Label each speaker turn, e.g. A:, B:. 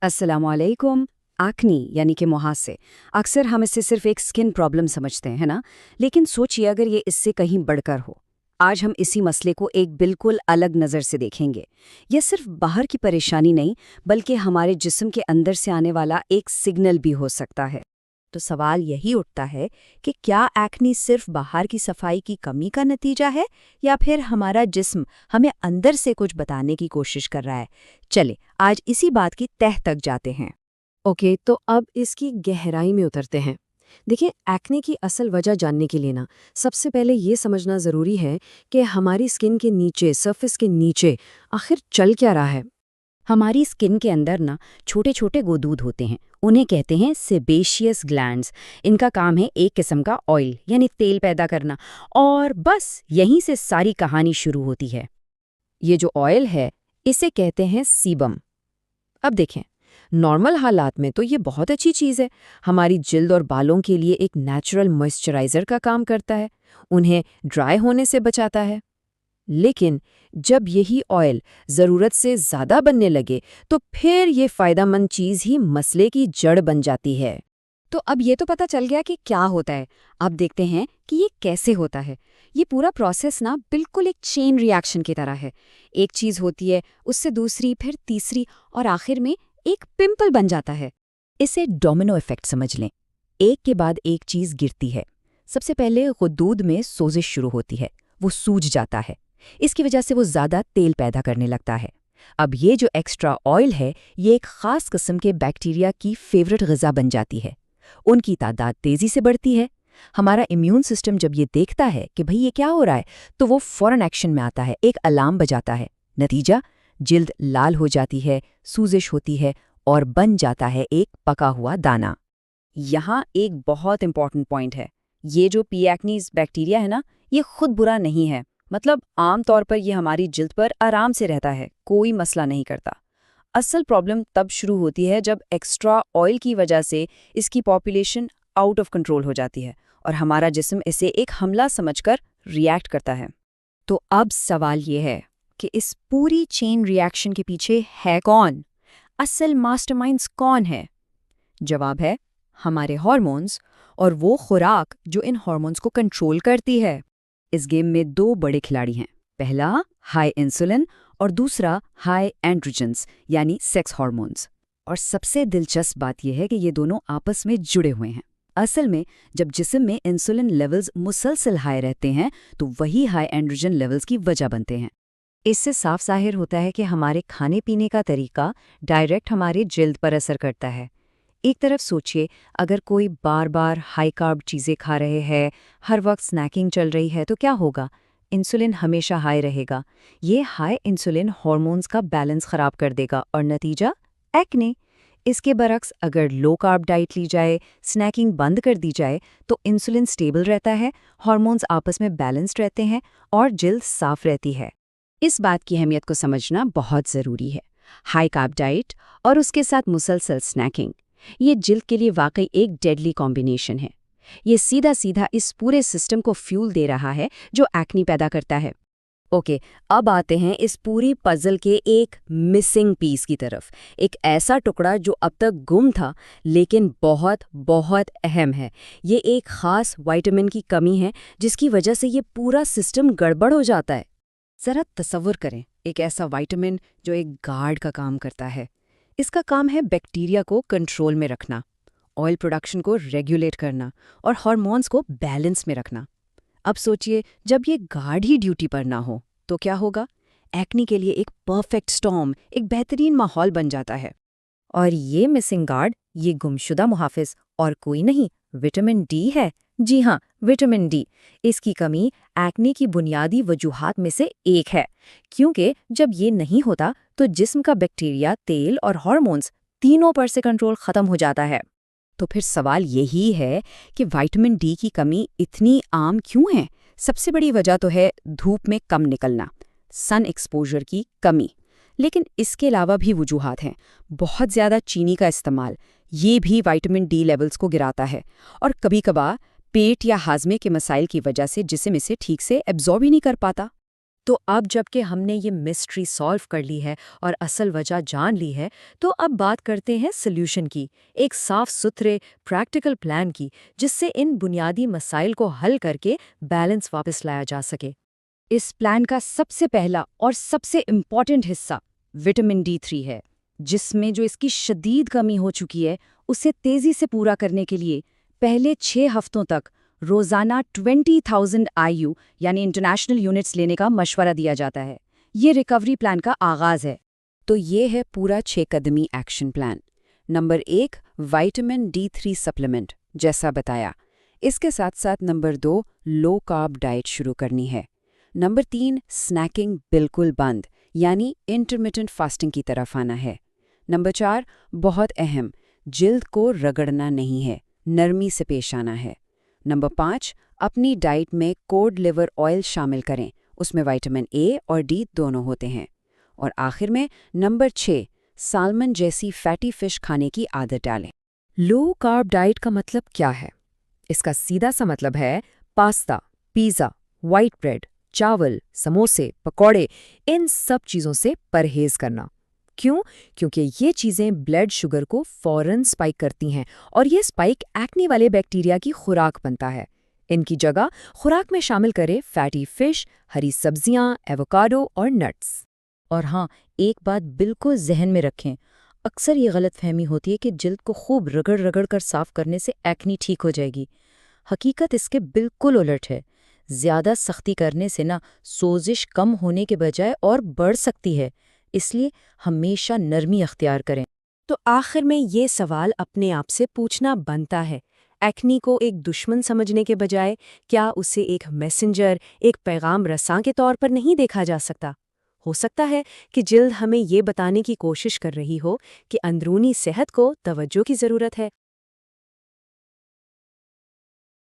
A: अस्सलामुअलैकुम। एक्नी यानी कि मुहासे, अक्सर हम इसे सिर्फ एक स्किन प्रॉब्लम समझते हैं, है ना? लेकिन सोचिए अगर ये इससे कहीं बढ़कर हो। आज हम इसी मसले को एक बिल्कुल अलग नज़र से देखेंगे। यह सिर्फ बाहर की परेशानी नहीं, बल्कि हमारे जिस्म के अंदर से आने वाला एक सिग्नल भी हो सकता है।
B: तो सवाल यही उठता है कि क्या एक्ने सिर्फ बाहर की सफाई की कमी का नतीजा है या फिर हमारा जिस्म हमें अंदर से कुछ बताने की कोशिश कर रहा है। चले आज इसी बात की तह तक जाते हैं।
C: ओके, तो अब इसकी गहराई में उतरते हैं। देखिए, एक्ने की असल वजह जानने के लिए ना सबसे पहले ये समझना ज़रूरी है कि हमारी स्किन के नीचे, सरफेस के नीचे आखिर चल क्या रहा है।
A: हमारी स्किन के अंदर ना छोटे छोटे गोदूद होते हैं, उन्हें कहते हैं सेबेशियस ग्लैंड्स। इनका काम है एक किस्म का ऑयल यानी तेल पैदा करना, और बस यहीं से सारी कहानी शुरू होती है।
C: ये जो ऑयल है, इसे कहते हैं सीबम। अब देखें, नॉर्मल हालात में तो ये बहुत अच्छी चीज़ है। हमारी जिल्द और बालों के लिए एक नेचुरल मॉइस्चराइज़र का काम करता है, उन्हें ड्राई होने से बचाता है। लेकिन जब यही ऑयल ज़रूरत से ज़्यादा बनने लगे तो फिर ये फ़ायदेमंद चीज़ ही मसले की जड़ बन जाती है।
A: तो अब ये तो पता चल गया कि क्या होता है। अब देखते हैं कि ये कैसे होता है। ये पूरा प्रोसेस ना बिल्कुल एक चेन रिएक्शन की तरह है। एक चीज़ होती है, उससे दूसरी, फिर तीसरी, और आखिर में एक पिंपल बन जाता है।
B: इसे डोमिनो इफेक्ट समझ लें। एक के बाद एक चीज़ गिरती है। सबसे पहले गुदूद में सोजिश शुरू होती है, वो सूज जाता है। इसकी वजह से वो ज़्यादा तेल पैदा करने लगता है। अब ये जो एक्स्ट्रा ऑयल है, ये एक ख़ास किस्म के बैक्टीरिया की फेवरेट ग़िज़ा बन जाती है। उनकी तादाद तेज़ी से बढ़ती है। हमारा इम्यून सिस्टम जब ये देखता है कि भाई ये क्या हो रहा है, तो वो फ़ौरन एक्शन में आता है, एक अलार्म बजाता है। नतीजा, जिल्द लाल हो जाती है, सूजिश होती है और बन जाता है एक पका हुआ दाना।
A: यहाँ एक बहुत इंपॉर्टेंट पॉइंट है। ये जो पी एक्नीज बैक्टीरिया है ना, ये खुद बुरा नहीं है। मतलब आम तौर पर ये हमारी जिल्द पर आराम से रहता है, कोई मसला नहीं करता। असल प्रॉब्लम तब शुरू होती है जब एक्स्ट्रा ऑयल की वजह से इसकी पॉपुलेशन आउट ऑफ कंट्रोल हो जाती है और हमारा जिस्म इसे एक हमला समझकर रिएक्ट करता है।
B: तो अब सवाल ये है कि इस पूरी चेन रिएक्शन के पीछे है कौन? असल मास्टरमाइंड्स कौन है? जवाब है हमारे हार्मोन्स और वो खुराक जो इन हार्मोन्स को कंट्रोल करती है।
A: इस गेम में दो बड़े खिलाड़ी हैं। पहला हाई इंसुलिन और दूसरा हाई एंड्रोजन्स यानी सेक्स हार्मोन्स। और सबसे दिलचस्प बात यह है कि ये दोनों आपस में जुड़े हुए हैं। असल में जब जिस्म में इंसुलिन लेवल्स मुसलसल हाई रहते हैं तो वही हाई एंड्रोजन लेवल्स की वजह बनते हैं।
B: इससे साफ जाहिर होता है कि हमारे खाने पीने का तरीका डायरेक्ट हमारे जिल्द पर असर करता है। एक तरफ सोचिए, अगर कोई बार बार हाई कार्ब चीज़ें खा रहे हैं, हर वक्त स्नैकिंग चल रही है, तो क्या होगा? इंसुलिन हमेशा हाई रहेगा। ये हाई इंसुलिन हार्मोन्स का बैलेंस खराब कर देगा और नतीजा एक्ने। इसके बरक्स अगर लो कार्ब डाइट ली जाए, स्नैकिंग बंद कर दी जाए, तो इंसुलिन स्टेबल रहता है, हार्मोन्स आपस में बैलेंस्ड रहते हैं और जिल्द साफ रहती है।
A: इस बात की अहमियत को समझना बहुत ज़रूरी है। हाई कार्ब डाइट और उसके साथ मुसलसल स्नैकिंग, ये जिल्द के लिए वाकई एक डेडली कॉम्बिनेशन है। ये सीधा सीधा इस पूरे सिस्टम को फ्यूल दे रहा है जो एक्नी पैदा करता है। ओके, अब आते हैं इस पूरी पजल के एक मिसिंग पीस की तरफ। एक ऐसा टुकड़ा जो अब तक गुम था लेकिन बहुत बहुत अहम है। ये एक खास विटामिन की कमी है जिसकी वजह से ये पूरा सिस्टम गड़बड़ हो जाता है। ज़रा तसव्वुर करें, एक ऐसा विटामिन जो एक गार्ड का काम करता है। इसका काम है बैक्टीरिया को कंट्रोल में रखना, ऑयल प्रोडक्शन को रेगुलेट करना और हार्मोन्स को बैलेंस में रखना। अब सोचिए, जब ये गार्ड ही ड्यूटी पर ना हो तो क्या होगा? एक्नी के लिए एक परफेक्ट स्टॉर्म, एक बेहतरीन माहौल बन जाता है।
B: और ये मिसिंग गार्ड, ये गुमशुदा मुहाफिज और कोई नहीं, विटामिन डी है। जी हाँ, विटामिन डी। इसकी कमी एक्ने की बुनियादी वजूहात में से एक है, क्योंकि जब ये नहीं होता तो जिस्म का बैक्टीरिया, तेल और हार्मोन्स तीनों पर से कंट्रोल खत्म हो जाता है।
A: तो फिर सवाल यही है कि विटामिन डी की कमी इतनी आम क्यों है? सबसे बड़ी वजह तो है धूप में कम निकलना, सन एक्सपोजर की कमी। लेकिन इसके अलावा भी वजूहात हैं। बहुत ज़्यादा चीनी का इस्तेमाल, ये भी विटामिन डी लेवल्स को गिराता है। और कभी-कभार पेट या हाजमे के मसाइल की वजह से जिस्म इसे ठीक से एब्जॉर्ब ही नहीं कर पाता।
B: तो अब जबकि हमने ये मिस्ट्री सॉल्व कर ली है और असल वजह जान ली है, तो अब बात करते हैं सॉल्यूशन की, एक साफ सुथरे प्रैक्टिकल प्लान की, जिससे इन बुनियादी मसाइल को हल करके बैलेंस वापस लाया जा सके।
A: इस प्लान का सबसे पहला और सबसे इम्पॉर्टेंट हिस्सा विटामिन D3 है, जिसमें जो इसकी शदीद कमी हो चुकी है उसे तेजी से पूरा करने के लिए पहले 6 हफ्तों तक रोजाना 20,000 IU यानी इंटरनेशनल यूनिट्स लेने का मशवरा दिया जाता है। ये रिकवरी प्लान का आगाज है।
B: तो ये है पूरा 6 कदमी action plan. Number 1, vitamin D3 supplement, जैसा बताया। इसके साथ साथ नंबर 2, लो कार्ब डाइट शुरू करनी है। नंबर 3, स्नैकिंग बिल्कुल बंद, यानी इंटरमिटेंट फास्टिंग की तरफ आना है। नंबर 4, बहुत अहम, जिल्द को रगड़ना नहीं है, नरमी से पेश आना है। नंबर 5, अपनी डाइट में कोड लिवर ऑयल शामिल करें, उसमें विटामिन A और D दोनों होते हैं। और आखिर में नंबर 6, साल्मन जैसी फैटी फिश खाने की आदत डालें।
C: लो कार्ब डाइट का मतलब क्या है? इसका सीधा सा मतलब है पास्ता, पिज़्ज़ा, व्हाइट ब्रेड, चावल, समोसे, पकौड़े, इन सब चीज़ों से परहेज करना। क्यों? क्योंकि ये चीज़ें ब्लड शुगर को फौरन स्पाइक करती हैं और ये स्पाइक एक्ने वाले बैक्टीरिया की खुराक बनता है। इनकी जगह खुराक में शामिल करें फैटी फिश, हरी सब्जियां, एवोकाडो और नट्स।
B: और हाँ, एक बात बिल्कुल जहन में रखें, अक्सर ये गलतफहमी होती है कि जिल्द को खूब रगड़ रगड़ कर साफ करने से एक्नी ठीक हो जाएगी। हकीकत इसके बिल्कुल उलट है। ज़्यादा सख्ती करने से ना सोजिश कम होने के बजाय और बढ़ सकती है, इसलिए हमेशा नरमी अख्तियार करें।
D: तो आखिर में ये सवाल अपने आप से पूछना बनता है, एक्नी को एक दुश्मन समझने के बजाय क्या उसे एक मैसेंजर, एक पैगाम रसां के तौर पर नहीं देखा जा सकता? हो सकता है कि जिल्द हमें ये बताने की कोशिश कर रही हो कि अंदरूनी सेहत को तवज्जो की ज़रूरत है।